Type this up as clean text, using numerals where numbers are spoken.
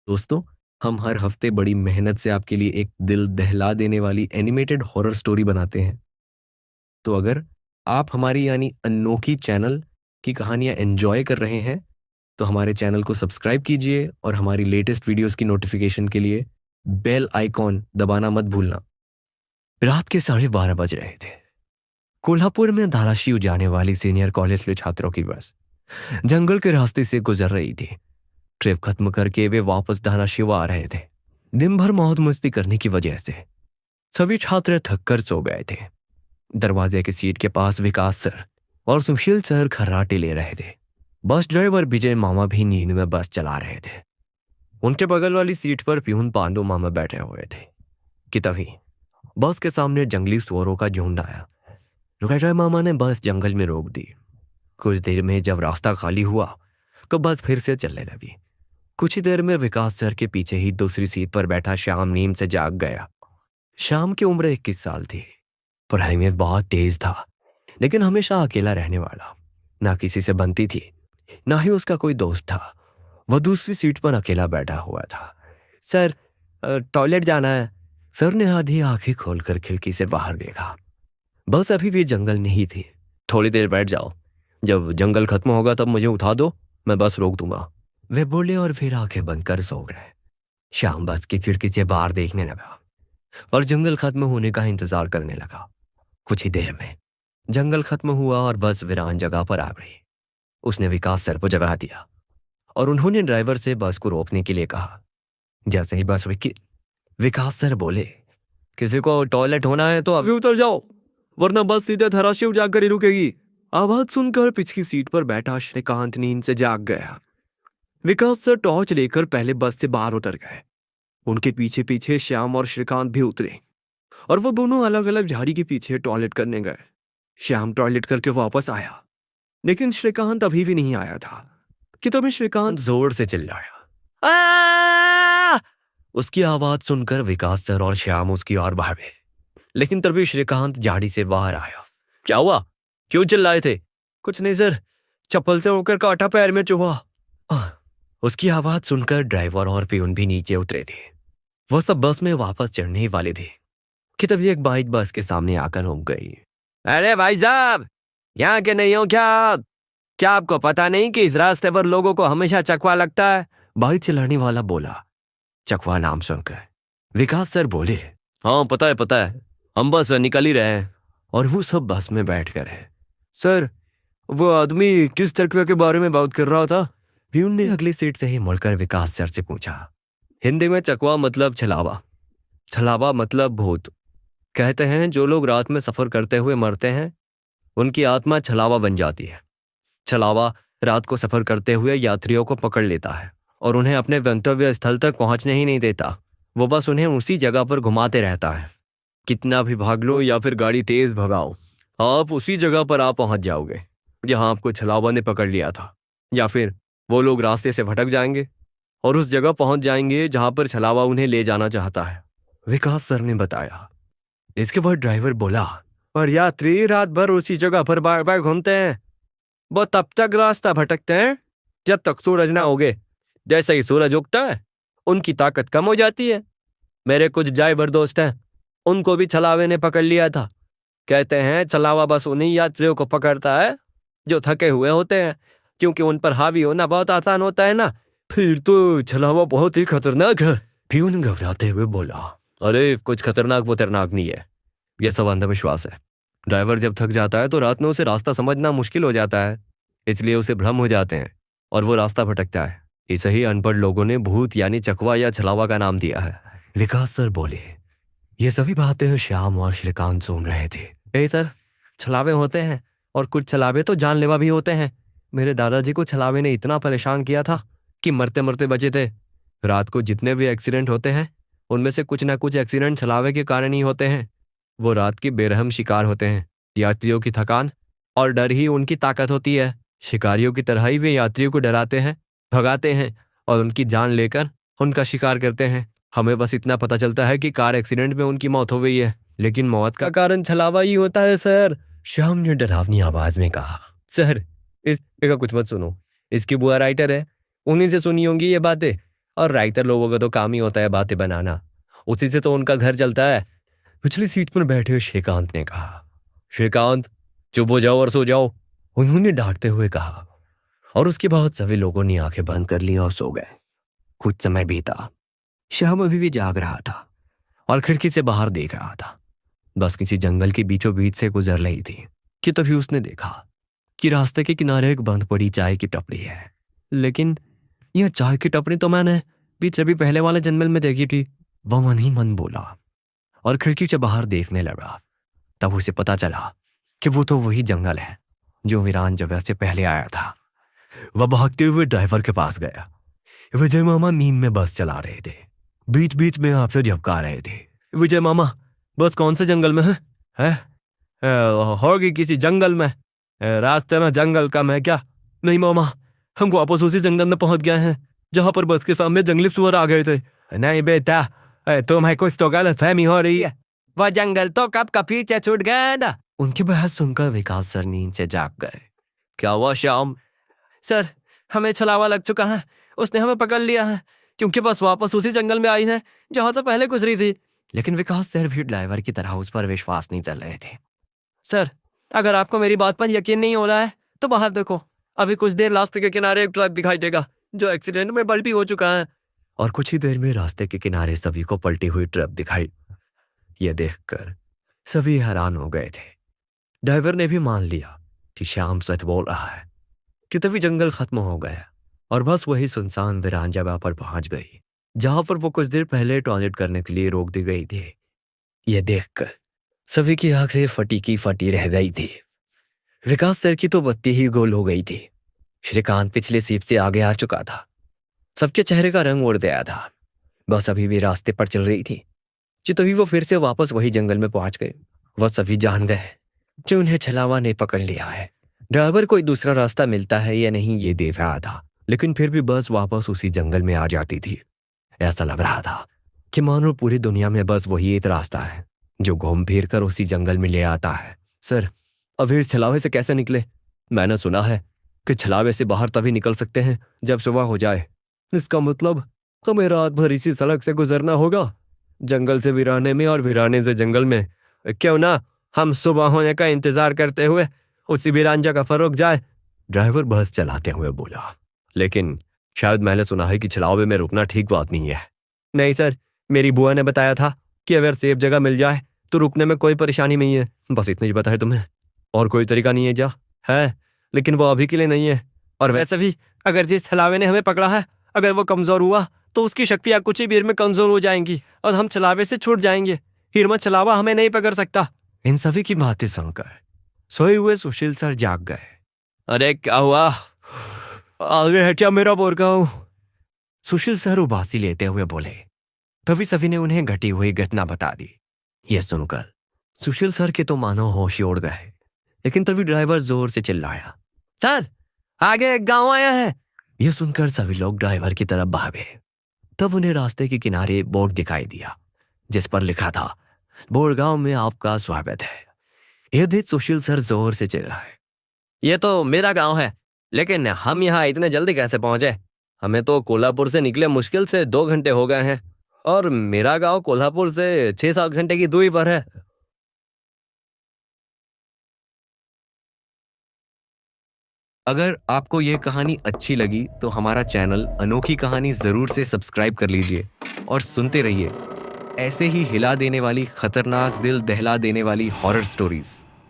दोस्तों, हम हर हफ्ते बड़ी मेहनत से आपके लिए एक दिल दहला देने वाली एनिमेटेड हॉरर स्टोरी बनाते हैं। तो अगर आप हमारी यानी अनोखी चैनल की कहानियां एंजॉय कर रहे हैं तो हमारे चैनल को सब्सक्राइब कीजिए और हमारी लेटेस्ट वीडियोस की नोटिफिकेशन के लिए बेल आइकॉन दबाना मत भूलना। रात के 12:30 बज रहे थे। कोल्हापुर में धाराशिव जाने वाली सीनियर कॉलेज के छात्रों की बस जंगल के रास्ते से गुजर रही थी। ट्रिप खत्म करके वे वापस धाराशिव आ रहे थे। दिन भर मौज मस्ती करने की वजह से सभी छात्र थककर सो गए थे। दरवाजे की सीट के पास विकास सर और सुशील सर खर्राटे ले रहे थे। बस ड्राइवर विजय मामा भी नींद में बस चला रहे थे। उनके बगल वाली सीट पर प्यून पांडु मामा बैठे हुए थे कि तभी बस के सामने जंगली सुअरों का झुंड आया। विजय मामा ने बस जंगल में रोक दी। कुछ देर में जब रास्ता खाली हुआ तो बस फिर से चलने लगी। कुछ ही देर में विकास सर के पीछे ही दूसरी सीट पर बैठा श्याम नींद से जाग गया। श्याम की उम्र 21 साल थी। पढ़ाई में बहुत तेज था, लेकिन हमेशा अकेला रहने वाला। ना किसी से बनती थी, ना ही उसका कोई दोस्त था। वह दूसरी सीट पर अकेला बैठा हुआ था। सर, टॉयलेट जाना है। सर ने आधी आंखें खोलकर खिड़की से बाहर देखा। बस अभी भी जंगल में ही थी। थोड़ी देर बैठ जाओ, जब जंगल खत्म होगा तब मुझे उठा दो, मैं बस रोक दूंगा, वे बोले और फिर आंखें बंद कर सो गए। श्याम बस की खिड़की से बाहर देखने लगा और जंगल खत्म होने का इंतजार करने लगा। कुछ ही देर में जंगल खत्म हुआ और बस वीरान जगह पर आ गई। उसने विकास सर को जगा दिया और उन्होंने ड्राइवर से बस को रोकने के लिए कहा। जैसे ही बस रुकी, विकास सर बोले, किसी को टॉयलेट होना है तो अभी उतर जाओ, वरना बस सीधे धाराशिव जाकर ही रुकेगी। आवाज सुनकर पिछली सीट पर बैठा श्रीकांत नींद से जाग गया। विकास सर टॉर्च लेकर पहले बस से बाहर उतर गए। उनके पीछे पीछे श्याम और श्रीकांत भी उतरे और वो दोनों अलग अलग झाड़ी के पीछे टॉयलेट करने गए। श्याम टॉयलेट करके वापस आया, लेकिन श्रीकांत अभी भी नहीं आया था कि तभी श्रीकांत जोर से चिल्लाया। आ! उसकी आवाज सुनकर विकास सर और श्याम उसकी ओर भागे, लेकिन तभी श्रीकांत झाड़ी से बाहर आया। क्या हुआ? क्यों चिल्लाए थे? कुछ नहीं सर, चप्पल से होकर कांटा पैर में चुभा। उसकी आवाज सुनकर ड्राइवर और पियून भी नीचे उतरे थे। वह सब बस में वापस चढ़ने ही वाले थे कि तभी एक बाइक बस के सामने आकर रुक गई। अरे भाई साहब, यहाँ के नहीं हो क्या? क्या आपको पता नहीं कि इस रास्ते पर लोगों को हमेशा चकवा लगता है? बाइक चलाने वाला बोला। चकवा नाम सुनकर विकास सर बोले, हाँ पता है, हम बस निकल ही रहे हैं। और वो सब बस में बैठ कर है। सर, वो आदमी किस चकवे के बारे में बात कर रहा था? प्यून ने अगली सीट से ही मुड़कर विकास सर से पूछा। हिंदी में चकवा मतलब छलावा, छलावा मतलब भूत। कहते हैं जो लोग रात में सफर करते हुए मरते हैं उनकी आत्मा छलावा बन जाती है। छलावा रात को सफर करते हुए यात्रियों को पकड़ लेता है और उन्हें अपने गंतव्य स्थल तक पहुंचने ही नहीं देता। वो बस उन्हें उसी जगह पर घुमाते रहता है। कितना भी भाग लो या फिर गाड़ी तेज भगाओ, आप उसी जगह पर आप पहुंच जाओगे जहां आपको छलावा ने पकड़ लिया था। या फिर वो लोग रास्ते से भटक जाएंगे और उस जगह पहुंच जाएंगे जहां पर छलावा उन्हें ले जाना चाहता है, विकास सर ने बताया। इसके बाद ड्राइवर बोला, और यात्री रात भर उसी जगह पर बार बार घूमते हैं। वो तब तक रास्ता भटकते हैं जब तक सूरज ना उगे। जैसे ही सूरज उगता है उनकी ताकत कम हो जाती है। मेरे कुछ ड्राइवर दोस्त हैं, उनको भी छलावे ने पकड़ लिया था। कहते हैं छलावा बस उन्हीं यात्रियों को पकड़ता है जो थके हुए होते हैं, क्योंकि उन पर हावी होना बहुत आसान होता है ना। फिर तो छलावा बहुत ही खतरनाक है, प्यून घबराते हुए बोला। अरे कुछ खतरनाक वतरनाक नहीं है, यह सब अंधविश्वास है। ड्राइवर जब थक जाता है तो रात में उसे रास्ता समझना मुश्किल हो जाता है, इसलिए उसे भ्रम हो जाते हैं और वो रास्ता भटकता है। इसे ही अनपढ़ लोगों ने भूत यानी चकवा या छलावा का नाम दिया है, विकास सर बोले। ये सभी बातें श्याम और श्रीकांत सुन रहे थे। सर, छलावे होते हैं और कुछ छलावे तो जानलेवा भी होते हैं। मेरे दादाजी को छलावे ने इतना परेशान किया था कि मरते मरते बचे थे। रात को जितने भी एक्सीडेंट होते हैं उनमें से कुछ ना कुछ एक्सीडेंट छलावे के कारण ही होते हैं। वो रात के बेरहम शिकार होते हैं। यात्रियों की थकान और डर ही उनकी ताकत होती है। शिकारियों की तरह ही वे यात्रियों को डराते हैं, भगाते हैं और उनकी जान लेकर उनका शिकार करते हैं। हमें बस इतना पता चलता है कि कार एक्सीडेंट में उनकी मौत हो गई है, लेकिन मौत का कारण छलावा ही होता है सर, श्याम ने डरावनी आवाज में कहा। सर, इसका कुछ मत सुनो, इसकी बुआ राइटर है, उन्हीं से सुनी होंगी ये बातें। और राइटर लोगों का तो काम ही होता है बातें बनाना, उसी से तो उनका घर चलता है। पिछली सीट पर बैठे हुए श्रीकांत ने कहा। श्रीकांत, चुप हो जाओ और सो जाओ, उन्होंने डांटते हुए कहा। और उसके बाद सभी लोगों ने आंखें बंद कर ली और सो गए। कुछ समय बीता। श्याम अभी भी जाग रहा था और खिड़की से बाहर देख रहा था। बस किसी जंगल के बीचों बीच से गुजर रही थी कि तभी उसने देखा कि रास्ते के किनारे एक बंद पड़ी चाय की टपरी है। लेकिन यह चाय की टपरी तो मैंने पीछे भी पहले वाले जंगल में देखी थी, वह मन ही मन बोला और खिड़की से बाहर देखने लगा। तब उसे पता चला कि वो तो वही जंगल है जो वीरान जगह से पहले आया था। वह भागते हुए ड्राइवर के पास गया। विजय मामा नींद में बस चला रहे थे, बीच बीच में आपसे झपका रहे थे। विजय मामा, बस कौन से जंगल में है? होगी किसी जंगल में, रास्ते में जंगल कम है क्या? नहीं मामा, हम वापस उसी जंगल में पहुंच गए हैं जहां पर बस के सामने जंगली सुअर आ गए थे। नहीं बेटा, तुम्हें कुछ तो गलतफहमी हो रही है, वह जंगल तो कब का पीछे छूट गया ना। उनकी बहस सुनकर विकास सर नींद से जाग गए। क्या हुआ श्याम? सर, हमें छलावा लग चुका है, उसने हमें पकड़ लिया है, क्योंकि बस वापस उसी जंगल में आई है जहां तो पहले गुजरी थी। लेकिन विकास सर भी ड्राइवर की तरह उस पर विश्वास नहीं चल रहे थे। सर, अगर आपको मेरी बात पर यकीन नहीं हो रहा है तो बाहर देखो, अभी कुछ देर रास्ते के किनारे एक ट्रक दिखाई देगा जो एक्सीडेंट में पलटी हो चुका है। और कुछ ही देर में रास्ते के किनारे सभी को पलटी हुई ट्रक दिखाई। यह देखकर सभी हैरान हो गए थे। ड्राइवर ने भी मान लिया कि श्याम सच बोल रहा है कि तभी जंगल खत्म हो गया और बस वही सुनसान वीरान जगह पर पहुंच गई जहां पर वो कुछ देर पहले टॉयलेट करने के लिए रोक दी गई थी। यह देखकर सभी की आंखें फटी की फटी रह गई थी। विकास सर की तो बत्ती ही गोल हो गई थी। श्रीकांत पिछले सीट से आगे आ चुका था। सबके चेहरे का रंग उड़ गया था। बस अभी भी रास्ते पर चल रही थी कि तभी वो फिर से वापस वही जंगल में पहुंच गए। वह सभी जान गए जो उन्हें छलावा ने पकड़ लिया है। ड्राइवर कोई दूसरा रास्ता मिलता है या नहीं ये देख रहा था, लेकिन फिर भी बस वापस उसी जंगल में आ जाती थी। ऐसा लग रहा था कि मानो पूरी दुनिया में बस वही एक रास्ता है जो घूम फिर कर उसी जंगल में ले आता है। सर, अभी इस छलावे से कैसे निकले? मैंने सुना है कि छलावे से बाहर तभी निकल सकते हैं जब सुबह हो जाए। इसका मतलब हमें रात भर इसी सड़क से गुजरना होगा, जंगल से वीराने में और वीराने से जंगल में। क्यों ना हम सुबह होने का इंतजार करते हुए उसी वीरान जगह पर रुक जाए, ड्राइवर बस चलाते हुए बोला। लेकिन शायद मैंने सुना है कि छलावे में रुकना ठीक बात नहीं है। नहीं सर, मेरी बुआ ने बताया था कि अगर सेफ जगह मिल जाए तो रुकने में कोई परेशानी नहीं है। बस इतना ही पता है तुम्हें, और कोई तरीका नहीं है? जा है, लेकिन वो अभी के लिए नहीं है। और वैसे भी अगर जिस छलावे ने हमें पकड़ा है, अगर वो कमजोर हुआ तो उसकी शक्तियां कुछ ही देर में कमजोर हो जाएंगी और हम छलावे से छूट जाएंगे। हिरमत छलावा हमें नहीं पकड़ सकता। इन सभी की बातें सुनकर सोए हुए सुशील सर जाग गए। अरे क्या हुआ? आगे है क्या मेरा बोरगांव? सुशील सर उबासी लेते हुए बोले। तभी सभी ने उन्हें घटी हुई घटना बता दी। यह सुनकर सुशील सर के तो मानो होश उड़ गए। लेकिन तभी ड्राइवर जोर से चिल्लाया, सर, आगे एक गांव आया है। यह सुनकर सभी लोग ड्राइवर की तरफ भागे। तब उन्हें रास्ते के किनारे बोर्ड दिखाई दिया जिस पर लिखा था, बोरगांव में आपका स्वागत है। यह देख सुशील सर जोर से चिल्लाए, ये तो मेरा गांव है, लेकिन हम यहाँ इतने जल्दी कैसे पहुंचे? हमें तो कोल्हापुर से निकले मुश्किल से 2 घंटे हो गए हैं और मेरा गांव कोल्हापुर से 6-7 घंटे की दूरी पर है। अगर आपको यह कहानी अच्छी लगी तो हमारा चैनल अनोखी कहानी जरूर से सब्सक्राइब कर लीजिए और सुनते रहिए ऐसे ही हिला देने वाली, खतरनाक, दिल दहला देने वाली हॉरर स्टोरीज।